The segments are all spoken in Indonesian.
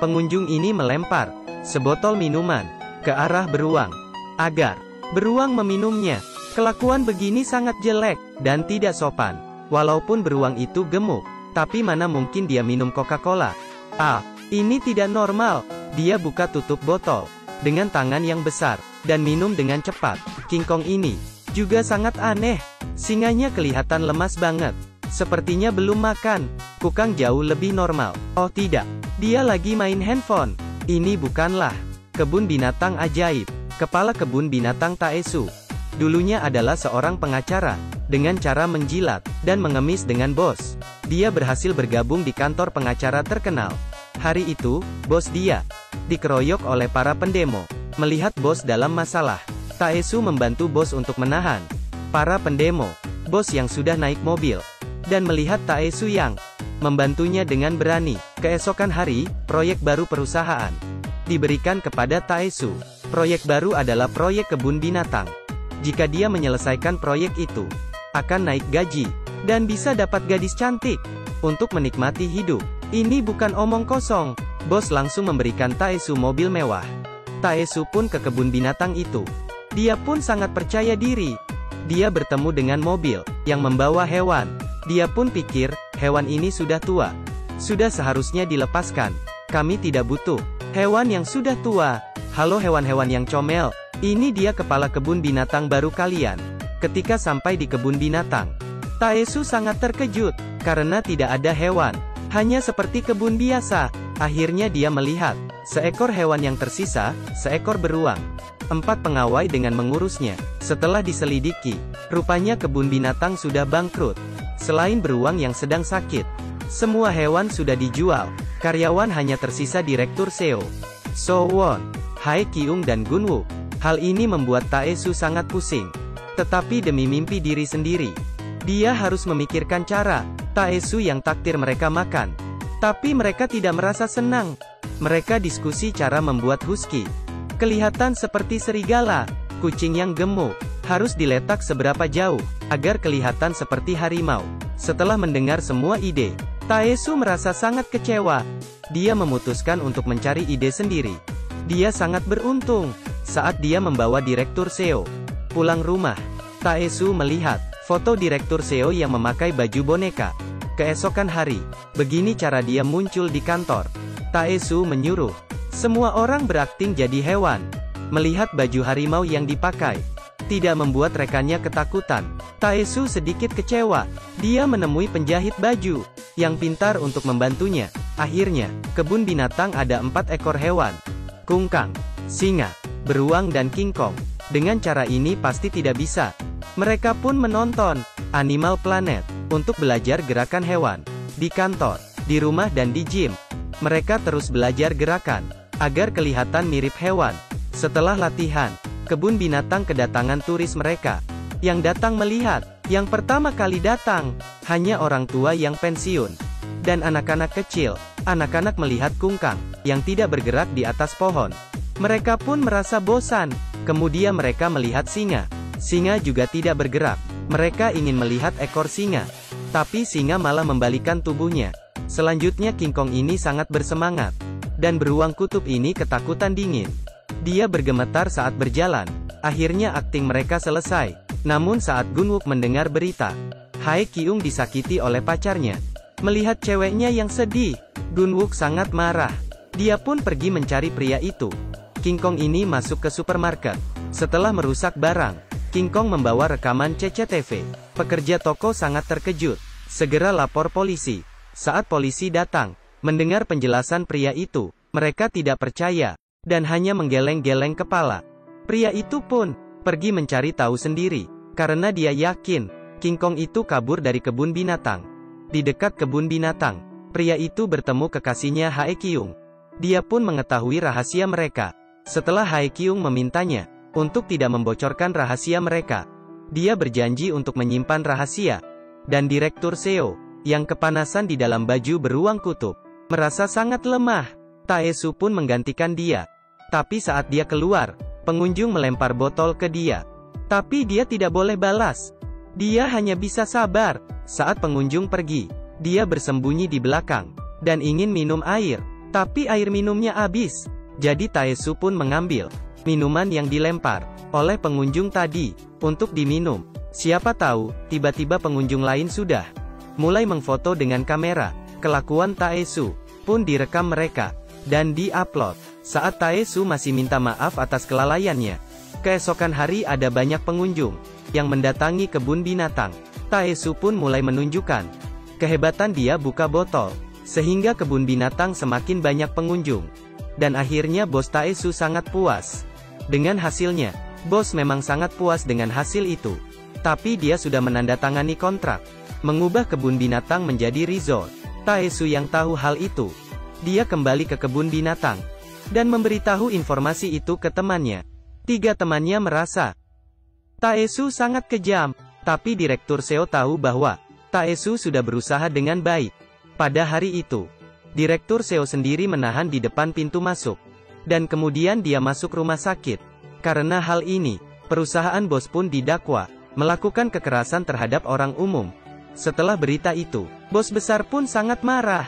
Pengunjung ini melempar sebotol minuman ke arah beruang agar beruang meminumnya. Kelakuan begini sangat jelek dan tidak sopan. Walaupun beruang itu gemuk, tapi mana mungkin dia minum Coca-Cola? Ini tidak normal. Dia buka tutup botol dengan tangan yang besar dan minum dengan cepat. King Kong ini juga sangat aneh. Singanya kelihatan lemas banget. Sepertinya belum makan. Kukang jauh lebih normal. Oh tidak, dia lagi main handphone. Ini bukanlah kebun binatang ajaib. Kepala kebun binatang Taesu dulunya adalah seorang pengacara. Dengan cara menjilat dan mengemis dengan bos, dia berhasil bergabung di kantor pengacara terkenal. Hari itu, bos dia dikeroyok oleh para pendemo. Melihat bos dalam masalah, Taesu membantu bos untuk menahan para pendemo. Bos yang sudah naik mobil dan melihat Taesu yang membantunya dengan berani. Keesokan hari, proyek baru perusahaan diberikan kepada Taesu. Proyek baru adalah proyek kebun binatang. Jika dia menyelesaikan proyek itu, akan naik gaji dan bisa dapat gadis cantik untuk menikmati hidup. Ini bukan omong kosong. Bos langsung memberikan Taesu mobil mewah. Taesu pun ke kebun binatang itu. Dia pun sangat percaya diri. Dia bertemu dengan mobil yang membawa hewan. Dia pun pikir, hewan ini sudah tua. Sudah seharusnya dilepaskan. Kami tidak butuh hewan yang sudah tua. Halo hewan-hewan yang comel. Ini dia kepala kebun binatang baru kalian. Ketika sampai di kebun binatang, Taesu sangat terkejut, karena tidak ada hewan. Hanya seperti kebun biasa. Akhirnya dia melihat seekor hewan yang tersisa, seekor beruang. 4 pengawai dengan mengurusnya. Setelah diselidiki, rupanya kebun binatang sudah bangkrut. Selain beruang yang sedang sakit, semua hewan sudah dijual. Karyawan hanya tersisa Direktur Seo, So Won, Hae Kyung dan Gunwook. Hal ini membuat Taesu sangat pusing. Tetapi demi mimpi diri sendiri, dia harus memikirkan cara. Taesu yang takdir mereka makan. Tapi mereka tidak merasa senang. Mereka diskusi cara membuat husky kelihatan seperti serigala. Kucing yang gemuk harus diletak seberapa jauh agar kelihatan seperti harimau. Setelah mendengar semua ide, Taesu merasa sangat kecewa. Dia memutuskan untuk mencari ide sendiri. Dia sangat beruntung saat dia membawa Direktur Seo pulang rumah. Taesu melihat foto Direktur Seo yang memakai baju boneka. Keesokan hari, begini cara dia muncul di kantor. Taesu menyuruh semua orang berakting jadi hewan. Melihat baju harimau yang dipakai tidak membuat rekannya ketakutan. Taesu sedikit kecewa. Dia menemui penjahit baju yang pintar untuk membantunya. Akhirnya, kebun binatang ada 4 ekor hewan. Kungkang, singa, beruang dan King Kong. Dengan cara ini pasti tidak bisa. Mereka pun menonton Animal Planet untuk belajar gerakan hewan. Di kantor, di rumah dan di gym, mereka terus belajar gerakan agar kelihatan mirip hewan. Setelah latihan, kebun binatang kedatangan turis mereka yang datang melihat. Yang pertama kali datang hanya orang tua yang pensiun dan anak-anak kecil. Anak-anak melihat kungkang yang tidak bergerak di atas pohon. Mereka pun merasa bosan. Kemudian mereka melihat singa. Singa juga tidak bergerak. Mereka ingin melihat ekor singa, tapi singa malah membalikan tubuhnya. Selanjutnya King Kong ini sangat bersemangat, dan beruang kutub ini ketakutan dingin. Dia bergemetar saat berjalan. Akhirnya akting mereka selesai. Namun saat Gunwook mendengar berita Hae Kyung disakiti oleh pacarnya, melihat ceweknya yang sedih, Gunwook sangat marah. Dia pun pergi mencari pria itu. King Kong ini masuk ke supermarket. Setelah merusak barang, King Kong membawa rekaman CCTV. Pekerja toko sangat terkejut. Segera lapor polisi. Saat polisi datang, mendengar penjelasan pria itu, mereka tidak percaya, dan hanya menggeleng-geleng kepala. Pria itu pun pergi mencari tahu sendiri, karena dia yakin King Kong itu kabur dari kebun binatang. Di dekat kebun binatang, pria itu bertemu kekasihnya Hae Kyung. Dia pun mengetahui rahasia mereka. Setelah Hae Kyung memintanya untuk tidak membocorkan rahasia mereka, dia berjanji untuk menyimpan rahasia. Dan Direktur Seo, yang kepanasan di dalam baju beruang kutub, merasa sangat lemah. Taesu pun menggantikan dia. Tapi saat dia keluar, pengunjung melempar botol ke dia. Tapi dia tidak boleh balas. Dia hanya bisa sabar. Saat pengunjung pergi, dia bersembunyi di belakang dan ingin minum air. Tapi air minumnya habis. Jadi Taesu pun mengambil minuman yang dilempar oleh pengunjung tadi untuk diminum. Siapa tahu, tiba-tiba pengunjung lain sudah mulai mengfoto dengan kamera. Kelakuan Taesu pun direkam mereka dan di-upload. Saat Taesu masih minta maaf atas kelalaiannya. Keesokan hari ada banyak pengunjung yang mendatangi kebun binatang. Taesu pun mulai menunjukkan kehebatan dia buka botol, sehingga kebun binatang semakin banyak pengunjung. Dan akhirnya bos Taesu sangat puas dengan hasilnya. Bos memang sangat puas dengan hasil itu. Tapi dia sudah menandatangani kontrak mengubah kebun binatang menjadi resort. Taesu yang tahu hal itu, dia kembali ke kebun binatang dan memberitahu informasi itu ke temannya. 3 temannya merasa Taesu sangat kejam, tapi Direktur Seo tahu bahwa Taesu sudah berusaha dengan baik. Pada hari itu, Direktur Seo sendiri menahan di depan pintu masuk, dan kemudian dia masuk rumah sakit. Karena hal ini, perusahaan bos pun didakwa melakukan kekerasan terhadap orang umum. Setelah berita itu, bos besar pun sangat marah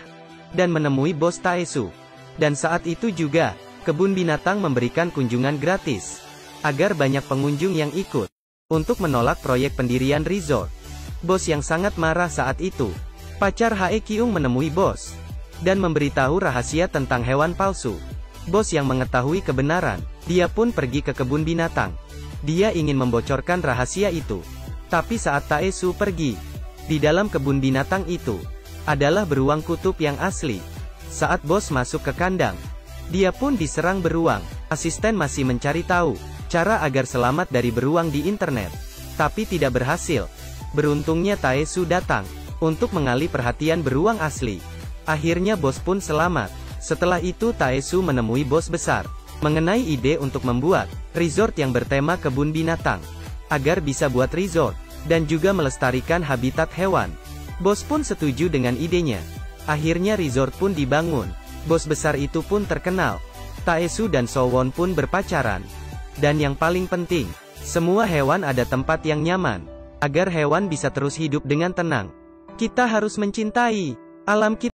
dan menemui bos Taesu. Dan saat itu juga, kebun binatang memberikan kunjungan gratis agar banyak pengunjung yang ikut untuk menolak proyek pendirian resort. Bos yang sangat marah saat itu, pacar Hae Kyung, menemui bos dan memberitahu rahasia tentang hewan palsu. Bos yang mengetahui kebenaran, dia pun pergi ke kebun binatang. Dia ingin membocorkan rahasia itu. Tapi saat Taesu pergi, di dalam kebun binatang itu adalah beruang kutub yang asli. Saat bos masuk ke kandang, dia pun diserang beruang. Asisten masih mencari tahu cara agar selamat dari beruang di internet, tapi tidak berhasil. Beruntungnya Taesu datang untuk mengalih perhatian beruang asli. Akhirnya bos pun selamat. Setelah itu Taesu menemui bos besar mengenai ide untuk membuat resort yang bertema kebun binatang, agar bisa buat resort dan juga melestarikan habitat hewan. Bos pun setuju dengan idenya. Akhirnya resort pun dibangun. Bos besar itu pun terkenal. Taesu dan Sowon pun berpacaran. Dan yang paling penting, semua hewan ada tempat yang nyaman, agar hewan bisa terus hidup dengan tenang. Kita harus mencintai alam kita.